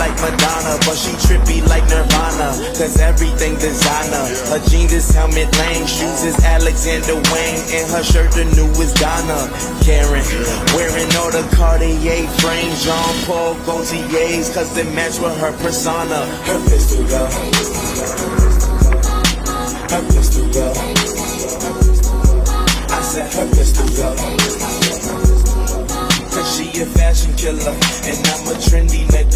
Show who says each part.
Speaker 1: like Madonna, but she trippy like Nirvana, cause everything designer. Her jeans is Helmut Lang, shoes is Alexander Wang, and her shirt the newest Donna Karen. Wearing all the Cartier frames, Jean Paul Gaultier's, cause they match with her persona. Her pistol go, her pistol go. I said her pistol go, cause she a fashion killer, and I'm a trendy nigga.